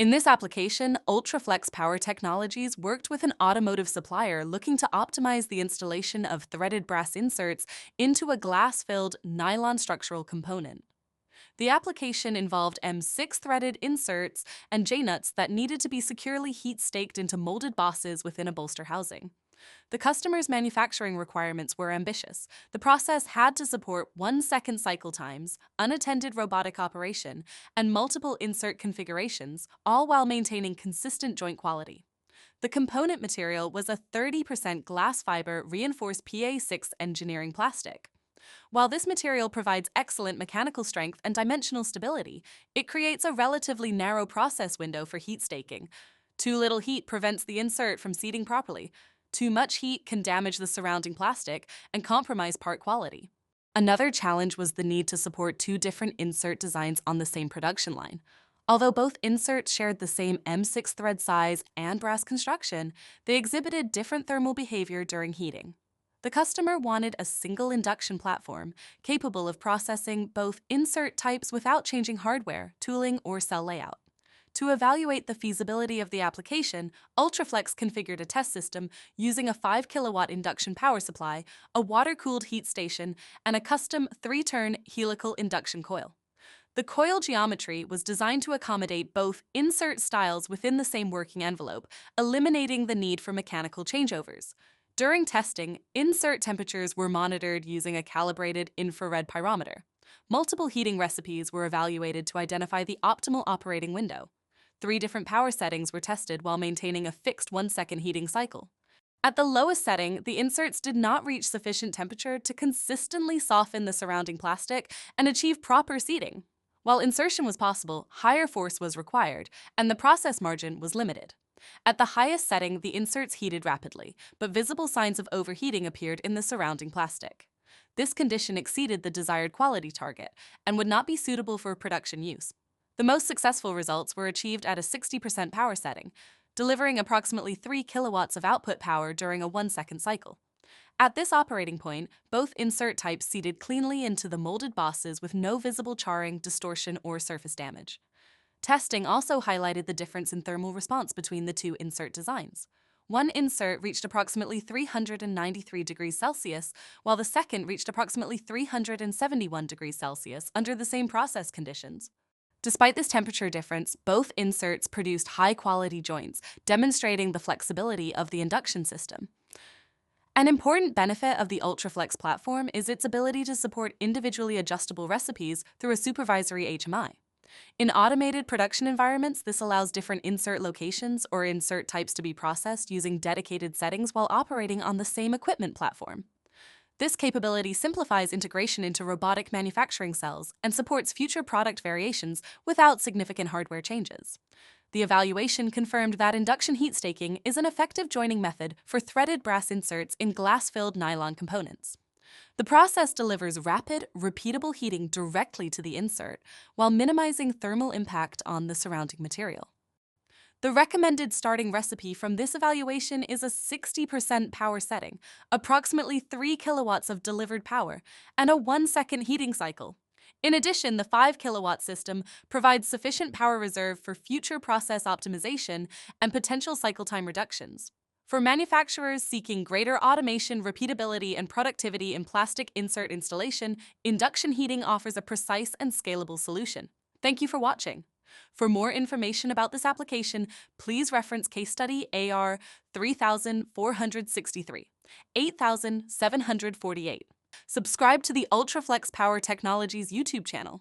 In this application, UltraFlex Power Technologies worked with an automotive supplier looking to optimize the installation of threaded brass inserts into a glass-filled nylon structural component. The application involved M6 threaded inserts and J-nuts that needed to be securely heat-staked into molded bosses within a bolster housing. The customer's manufacturing requirements were ambitious. The process had to support 1-second cycle times, unattended robotic operation, and multiple insert configurations, all while maintaining consistent joint quality. The component material was a 30% glass fiber reinforced PA6 engineering plastic. While this material provides excellent mechanical strength and dimensional stability, it creates a relatively narrow process window for heat staking. Too little heat prevents the insert from seating properly. Too much heat can damage the surrounding plastic and compromise part quality. Another challenge was the need to support two different insert designs on the same production line. Although both inserts shared the same M6 thread size and brass construction, they exhibited different thermal behavior during heating. The customer wanted a single induction platform capable of processing both insert types without changing hardware, tooling, or cell layout. To evaluate the feasibility of the application, UltraFlex configured a test system using a 5 kilowatt induction power supply, a water-cooled heat station, and a custom 3-turn helical induction coil. The coil geometry was designed to accommodate both insert styles within the same working envelope, eliminating the need for mechanical changeovers. During testing, insert temperatures were monitored using a calibrated infrared pyrometer. Multiple heating recipes were evaluated to identify the optimal operating window. 3 different power settings were tested while maintaining a fixed 1-second heating cycle. At the lowest setting, the inserts did not reach sufficient temperature to consistently soften the surrounding plastic and achieve proper seating. While insertion was possible, higher force was required, and the process margin was limited. At the highest setting, the inserts heated rapidly, but visible signs of overheating appeared in the surrounding plastic. This condition exceeded the desired quality target and would not be suitable for production use. The most successful results were achieved at a 60% power setting, delivering approximately 3 kilowatts of output power during a 1-second cycle. At this operating point, both insert types seated cleanly into the molded bosses with no visible charring, distortion, or surface damage. Testing also highlighted the difference in thermal response between the two insert designs. One insert reached approximately 393 degrees Celsius, while the second reached approximately 371 degrees Celsius under the same process conditions. Despite this temperature difference, both inserts produced high-quality joints, demonstrating the flexibility of the induction system. An important benefit of the UltraFlex platform is its ability to support individually adjustable recipes through a supervisory HMI. In automated production environments, this allows different insert locations or insert types to be processed using dedicated settings while operating on the same equipment platform. This capability simplifies integration into robotic manufacturing cells and supports future product variations without significant hardware changes. The evaluation confirmed that induction heat staking is an effective joining method for threaded brass inserts in glass-filled nylon components. The process delivers rapid, repeatable heating directly to the insert while minimizing thermal impact on the surrounding material. The recommended starting recipe from this evaluation is a 60% power setting, approximately 3 kilowatts of delivered power, and a 1-second heating cycle. In addition, the 5 kilowatt system provides sufficient power reserve for future process optimization and potential cycle time reductions. For manufacturers seeking greater automation, repeatability, and productivity in plastic insert installation, induction heating offers a precise and scalable solution. Thank you for watching. For more information about this application, please reference case study AR 3463, 8748. Subscribe to the UltraFlex Power Technologies YouTube channel.